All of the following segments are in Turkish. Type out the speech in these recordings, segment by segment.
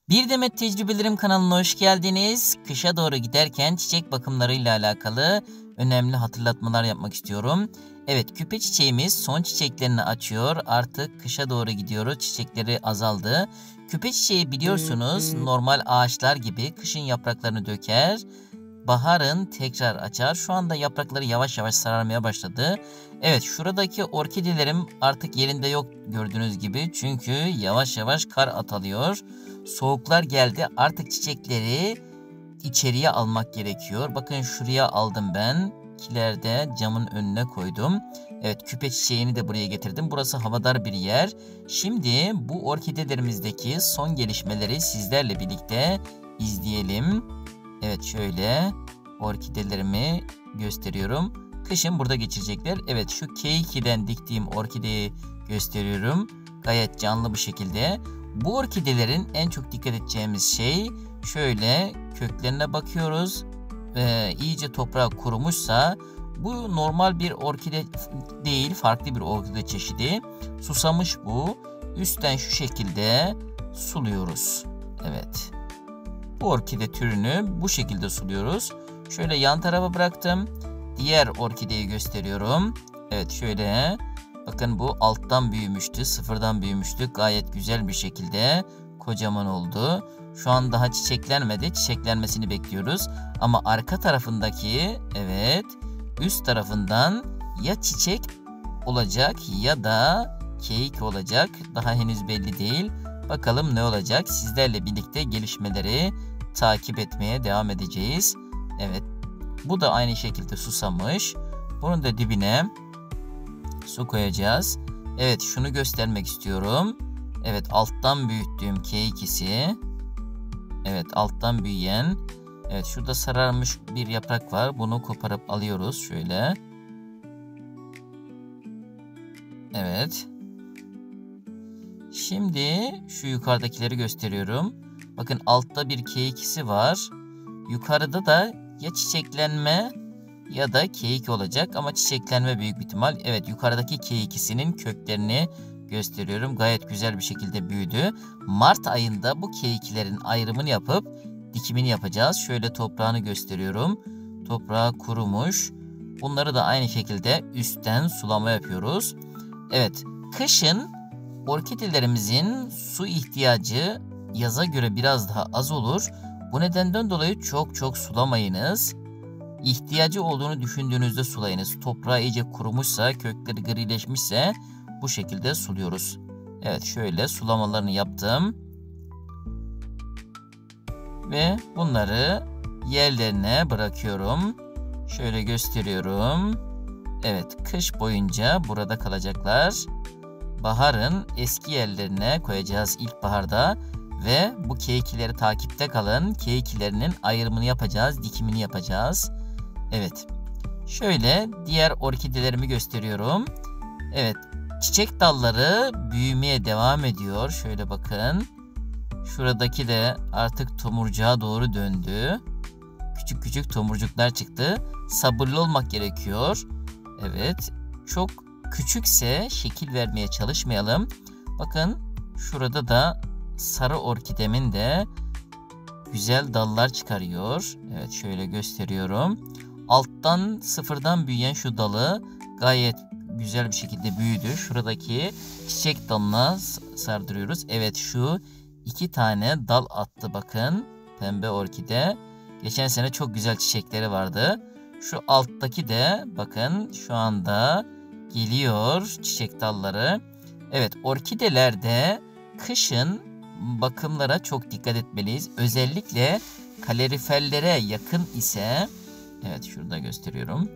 Bir Demet Tecrübelerim kanalına hoş geldiniz. Kışa doğru giderken çiçek bakımlarıyla alakalı önemli hatırlatmalar yapmak istiyorum. Evet, küpe çiçeğimiz son çiçeklerini açıyor. Artık kışa doğru gidiyoruz. Çiçekleri azaldı. Küpe çiçeği biliyorsunuz normal ağaçlar gibi kışın yapraklarını döker. Baharın tekrar açar. Şu anda yaprakları yavaş yavaş sararmaya başladı. Evet, şuradaki orkidelerim artık yerinde yok gördüğünüz gibi. Çünkü yavaş yavaş kar atalıyor. Soğuklar geldi. Artık çiçekleri içeriye almak gerekiyor. Bakın şuraya aldım ben. Kilerde camın önüne koydum. Evet, küpe çiçeğini de buraya getirdim. Burası havadar bir yer. Şimdi bu orkidelerimizdeki son gelişmeleri sizlerle birlikte izleyelim. Evet, şöyle orkidelerimi gösteriyorum. Kışın burada geçirecekler. Evet, şu K2'den diktiğim orkideyi gösteriyorum. Gayet canlı bir şekilde. Bu orkidelerin en çok dikkat edeceğimiz şey şöyle köklerine bakıyoruz. İyice toprağa kurumuşsa bu normal bir orkide değil, farklı bir orkide çeşidi. Susamış bu. Üstten şu şekilde suluyoruz. Evet. Bu orkide türünü bu şekilde suluyoruz. Şöyle yan tarafa bıraktım. Diğer orkideyi gösteriyorum. Evet, şöyle. Bakın bu alttan büyümüştü. Sıfırdan büyümüştü. Gayet güzel bir şekilde kocaman oldu. Şu an daha çiçeklenmedi. Çiçeklenmesini bekliyoruz. Ama arka tarafındaki, evet, üst tarafından ya çiçek olacak ya da keyik olacak. Daha henüz belli değil. Bakalım ne olacak? Sizlerle birlikte gelişmeleri takip etmeye devam edeceğiz. Evet. Bu da aynı şekilde susamış. Bunun da dibine su koyacağız. Evet, şunu göstermek istiyorum. Evet, alttan büyüttüğüm K2'si. Evet, alttan büyüyen. Evet, şurada sararmış bir yaprak var. Bunu koparıp alıyoruz şöyle. Evet. Şimdi şu yukarıdakileri gösteriyorum. Bakın altta bir K2'si var. Yukarıda da ya çiçeklenme ya da keyik olacak ama çiçeklenme büyük bir ihtimal. Evet, yukarıdaki K2'sinin köklerini gösteriyorum. Gayet güzel bir şekilde büyüdü. Mart ayında bu K2'lerin ayrımını yapıp dikimini yapacağız. Şöyle toprağını gösteriyorum. Toprağı kurumuş. Bunları da aynı şekilde üstten sulama yapıyoruz. Evet, kışın orkidelerimizin su ihtiyacı yaza göre biraz daha az olur. Bu nedenden dolayı çok sulamayınız. İhtiyacı olduğunu düşündüğünüzde sulayınız. Toprağı iyice kurumuşsa, kökleri grileşmişse bu şekilde suluyoruz. Evet, şöyle sulamalarını yaptım. Ve bunları yerlerine bırakıyorum. Şöyle gösteriyorum. Evet, kış boyunca burada kalacaklar. Baharın eski yerlerine koyacağız ilkbaharda. Ve bu K2'leri takipte kalın. K2'lerinin ayrımını yapacağız, dikimini yapacağız. Evet. Şöyle diğer orkidelerimi gösteriyorum. Evet. Çiçek dalları büyümeye devam ediyor. Şöyle bakın. Şuradaki de artık tomurcuğa doğru döndü. Küçük tomurcuklar çıktı. Sabırlı olmak gerekiyor. Evet. Çok küçükse şekil vermeye çalışmayalım. Bakın şurada da sarı orkidemin de güzel dallar çıkarıyor. Evet, şöyle gösteriyorum. Alttan sıfırdan büyüyen şu dalı gayet güzel bir şekilde büyüdü. Şuradaki çiçek dalına sardırıyoruz. Evet, şu 2 tane dal attı bakın. Pembe orkide. Geçen sene çok güzel çiçekleri vardı. Şu alttaki de bakın şu anda geliyor çiçek dalları. Evet, orkidelerde kışın bakımlara çok dikkat etmeliyiz. Özellikle kaloriferlere yakın ise, evet şurada gösteriyorum.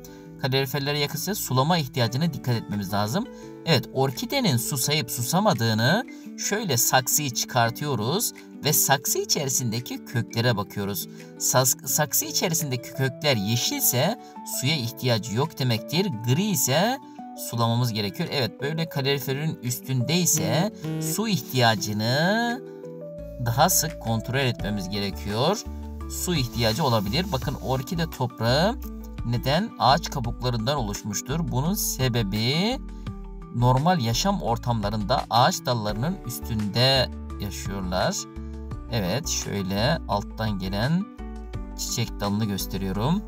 Kaloriferlere yakınsa sulama ihtiyacına dikkat etmemiz lazım. Evet, orkidenin susayıp susamadığını şöyle saksıyı çıkartıyoruz ve saksı içerisindeki köklere bakıyoruz. Saksı içerisindeki kökler yeşilse suya ihtiyacı yok demektir. Gri ise sulamamız gerekiyor. Evet, böyle kaloriferin üstündeyse su ihtiyacını daha sık kontrol etmemiz gerekiyor. Su ihtiyacı olabilir. Bakın orkide toprağı neden? Ağaç kabuklarından oluşmuştur. Bunun sebebi normal yaşam ortamlarında ağaç dallarının üstünde yaşıyorlar. Evet, şöyle alttan gelen çiçek dalını gösteriyorum.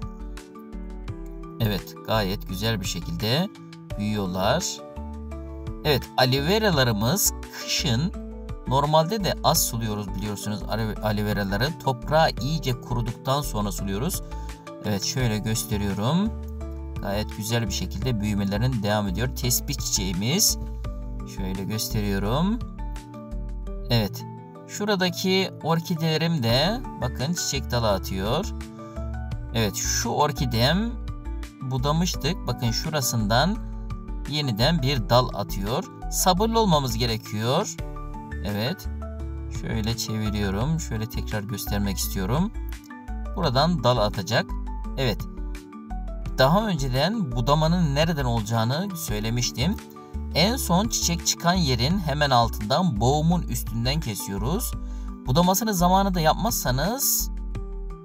Evet, gayet güzel bir şekilde büyüyorlar. Evet, aloe veralarımız kışın normalde de az suluyoruz biliyorsunuz aloe veraları. Toprağı iyice kuruduktan sonra suluyoruz. Evet, şöyle gösteriyorum. Gayet güzel bir şekilde büyümelerin devam ediyor. Tespih çiçeğimiz. Şöyle gösteriyorum. Evet. Şuradaki orkidelerim de bakın çiçek dalı atıyor. Evet, şu orkidem budamıştık. Bakın şurasından yeniden bir dal atıyor. Sabırlı olmamız gerekiyor. Evet. Şöyle çeviriyorum. Şöyle tekrar göstermek istiyorum. Buradan dal atacak. Evet. Daha önceden budamanın nereden olacağını söylemiştim. En son çiçek çıkan yerin hemen altından boğumun üstünden kesiyoruz. Budamasını zamanında yapmazsanız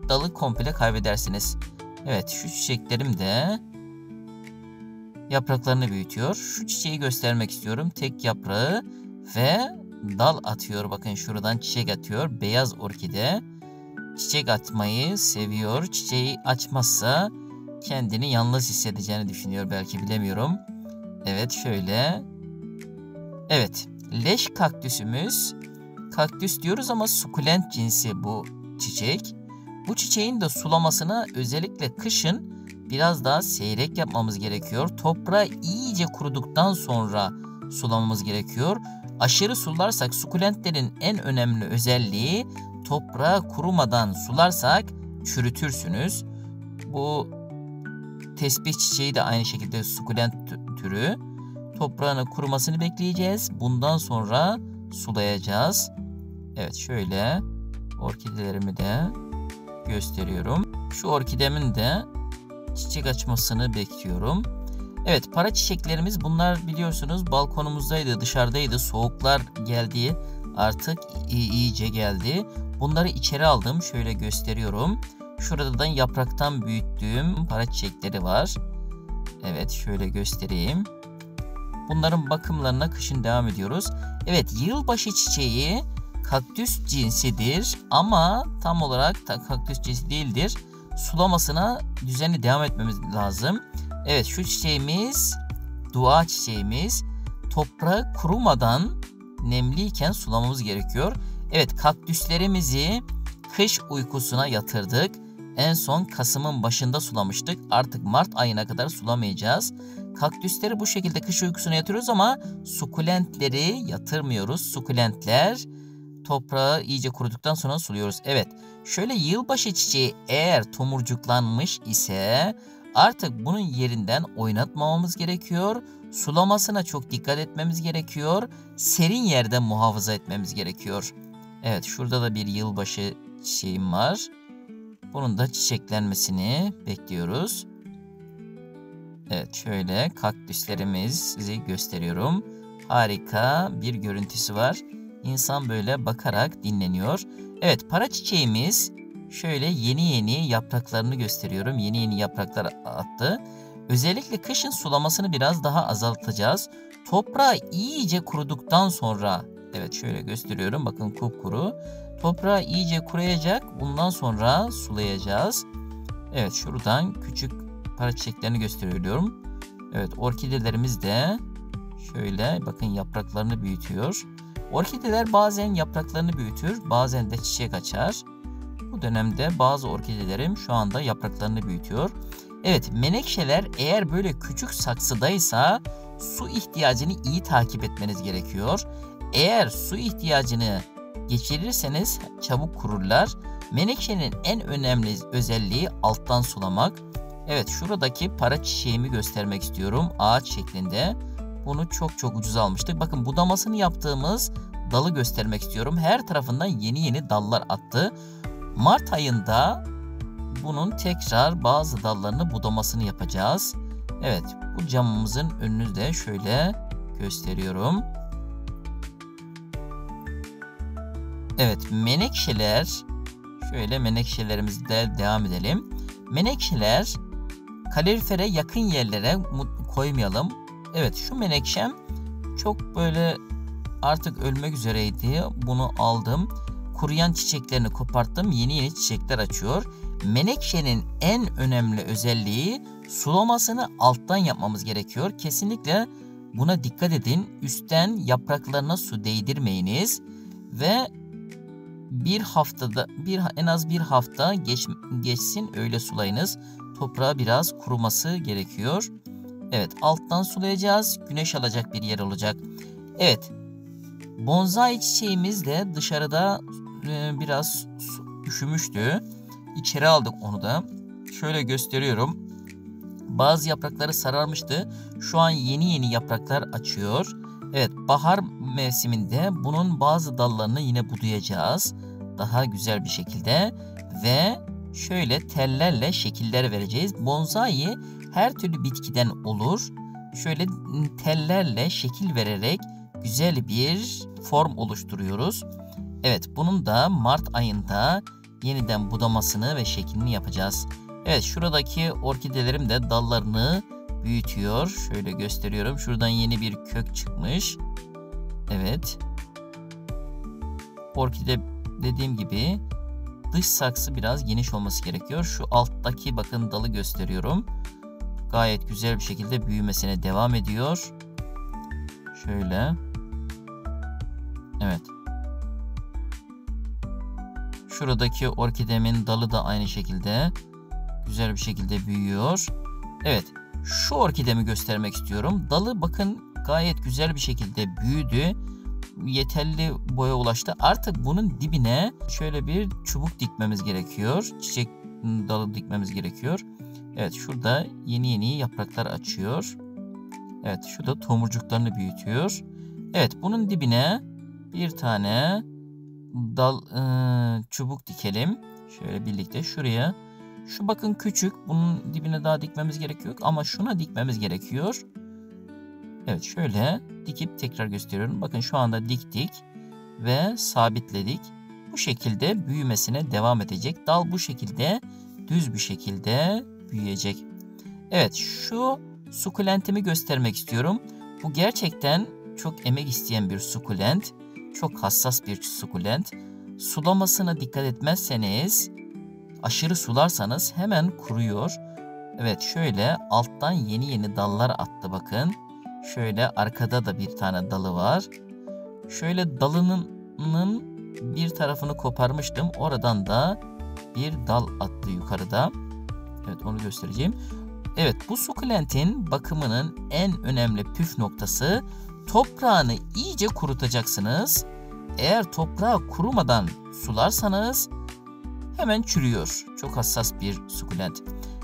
dalı komple kaybedersiniz. Evet, şu çiçeklerim de yapraklarını büyütüyor. Şu çiçeği göstermek istiyorum. Tek yaprağı ve dal atıyor. Bakın şuradan çiçek atıyor. Beyaz orkide. Çiçek atmayı seviyor. Çiçeği açmazsa kendini yalnız hissedeceğini düşünüyor belki, bilemiyorum. Evet, şöyle. Evet, leş kaktüsümüz. Kaktüs diyoruz ama sukulent cinsi bu çiçek. Bu çiçeğin de sulamasını özellikle kışın biraz daha seyrek yapmamız gerekiyor. Toprağı iyice kuruduktan sonra sulamamız gerekiyor. Aşırı sularsak, sukulentlerin en önemli özelliği toprağı kurumadan sularsak çürütürsünüz. Bu tespih çiçeği de aynı şekilde sukulent türü. Toprağını kurumasını bekleyeceğiz. Bundan sonra sulayacağız. Evet, şöyle orkidelerimi de gösteriyorum. Şu orkidemin de çiçek açmasını bekliyorum. Evet, para çiçeklerimiz bunlar biliyorsunuz balkonumuzdaydı, dışarıdaydı. Soğuklar geldi, artık iyice geldi. Bunları içeri aldım. Şöyle gösteriyorum. Şuradan yapraktan büyüttüğüm para çiçekleri var. Evet, şöyle göstereyim. Bunların bakımlarına kışın devam ediyoruz. Evet, yılbaşı çiçeği kaktüs cinsidir ama tam olarak da kaktüs cinsi değildir. Sulamasına düzenli devam etmemiz lazım. Evet, şu çiçeğimiz dua çiçeğimiz. Toprağı kurumadan nemliyken sulamamız gerekiyor. Evet, kaktüslerimizi kış uykusuna yatırdık. En son Kasım'ın başında sulamıştık. Artık Mart ayına kadar sulamayacağız. Kaktüsleri bu şekilde kış uykusuna yatırıyoruz ama sukulentleri yatırmıyoruz. Sukulentler toprağı iyice kuruduktan sonra suluyoruz. Evet, şöyle yılbaşı çiçeği eğer tomurcuklanmış ise artık bunun yerinden oynatmamamız gerekiyor. Sulamasına çok dikkat etmemiz gerekiyor. Serin yerde muhafaza etmemiz gerekiyor. Evet, şurada da bir yılbaşı çiçeğim var. Bunun da çiçeklenmesini bekliyoruz. Evet, şöyle kaktüslerimizi gösteriyorum. Harika bir görüntüsü var. İnsan böyle bakarak dinleniyor. Evet, para çiçeğimiz şöyle yeni yapraklarını gösteriyorum. Yeni yapraklar attı. Özellikle kışın sulamasını biraz daha azaltacağız. Toprağı iyice kuruduktan sonra, evet şöyle gösteriyorum. Bakın kupkuru. Toprağı iyice kuruyacak. Bundan sonra sulayacağız. Evet, şuradan küçük para çiçeklerini gösteriyorum. Evet, orkidelerimiz de şöyle bakın yapraklarını büyütüyor. Orkideler bazen yapraklarını büyütür, bazen de çiçek açar. Bu dönemde bazı orkidelerim şu anda yapraklarını büyütüyor. Evet, menekşeler eğer böyle küçük saksıdaysa su ihtiyacını iyi takip etmeniz gerekiyor. Eğer su ihtiyacını geçirirseniz çabuk kururlar. Menekşenin en önemli özelliği alttan sulamak. Evet, şuradaki para çiçeğimi göstermek istiyorum ağaç şeklinde. Bunu çok ucuz almıştık. Bakın budamasını yaptığımız dalı göstermek istiyorum. Her tarafından yeni dallar attı. Mart ayında bunun tekrar bazı dallarını budamasını yapacağız. Evet, bu camımızın önünü de şöyle gösteriyorum. Evet, menekşeler, şöyle menekşelerimizde devam edelim. Menekşeler kalorifere yakın yerlere koymayalım. Evet, şu menekşem çok böyle artık ölmek üzereydi. Bunu aldım. kuruyan çiçeklerini koparttım. Yeni yeni çiçekler açıyor. Menekşenin en önemli özelliği sulamasını alttan yapmamız gerekiyor. Kesinlikle buna dikkat edin. Üstten yapraklarına su değdirmeyiniz ve en az bir hafta geçsin öyle sulayınız. Toprağa biraz kuruması gerekiyor. Evet, alttan sulayacağız. Güneş alacak bir yer olacak. Evet. Bonsai çiçeğimiz de dışarıda biraz üşümüştü. İçeri aldık onu da. Şöyle gösteriyorum. Bazı yaprakları sararmıştı. Şu an yeni yeni yapraklar açıyor. Evet, bahar mevsiminde bunun bazı dallarını yine budayacağız. Daha güzel bir şekilde ve şöyle tellerle şekiller vereceğiz. Bonsai her türlü bitkiden olur. Şöyle tellerle şekil vererek güzel bir form oluşturuyoruz. Evet, bunun da Mart ayında yeniden budamasını ve şeklini yapacağız. Evet, şuradaki orkidelerim de dallarını büyütüyor. Şöyle gösteriyorum. Şuradan yeni bir kök çıkmış. Evet. Orkide dediğim gibi dış saksı biraz geniş olması gerekiyor. Şu alttaki bakın dalı gösteriyorum. Gayet güzel bir şekilde büyümesine devam ediyor. Şöyle. Evet. Şuradaki orkidemin dalı da aynı şekilde güzel bir şekilde büyüyor. Evet. Şu orkidemi göstermek istiyorum. Dalı bakın gayet güzel bir şekilde büyüdü. Yeterli boya ulaştı. Artık bunun dibine şöyle bir çubuk dikmemiz gerekiyor. Çiçek dalı dikmemiz gerekiyor. Evet, şurada yeni yeni yapraklar açıyor. Evet, şurada tomurcuklarını büyütüyor. Evet, bunun dibine bir tane çubuk dikelim. Şöyle birlikte şuraya. Şu bakın küçük. Bunun dibine daha dikmemiz gerekiyor. Ama şuna dikmemiz gerekiyor. Evet, şöyle dikip tekrar gösteriyorum. Bakın şu anda diktik ve sabitledik. Bu şekilde büyümesine devam edecek. Dal bu şekilde düz bir şekilde büyüyecek. Evet, şu sukulentimi göstermek istiyorum. Bu gerçekten çok emek isteyen bir sukulent. Çok hassas bir sukulent. Sulamasına dikkat etmezseniz, aşırı sularsanız hemen kuruyor. Evet, şöyle alttan yeni yeni dallar attı bakın. Şöyle arkada da bir tane dalı var. Şöyle dalının bir tarafını koparmıştım. Oradan da bir dal attı yukarıda. Evet, onu göstereceğim. Evet, bu sukulentin bakımının en önemli püf noktası toprağını iyice kurutacaksınız. Eğer toprağı kurumadan sularsanız hemen çürüyor. Çok hassas bir sukulent.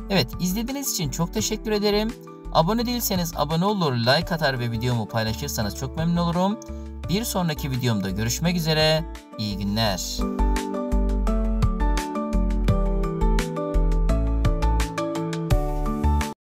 Evet, izlediğiniz için çok teşekkür ederim. Abone değilseniz abone olur, like atar ve videomu paylaşırsanız çok memnun olurum. Bir sonraki videomda görüşmek üzere. İyi günler.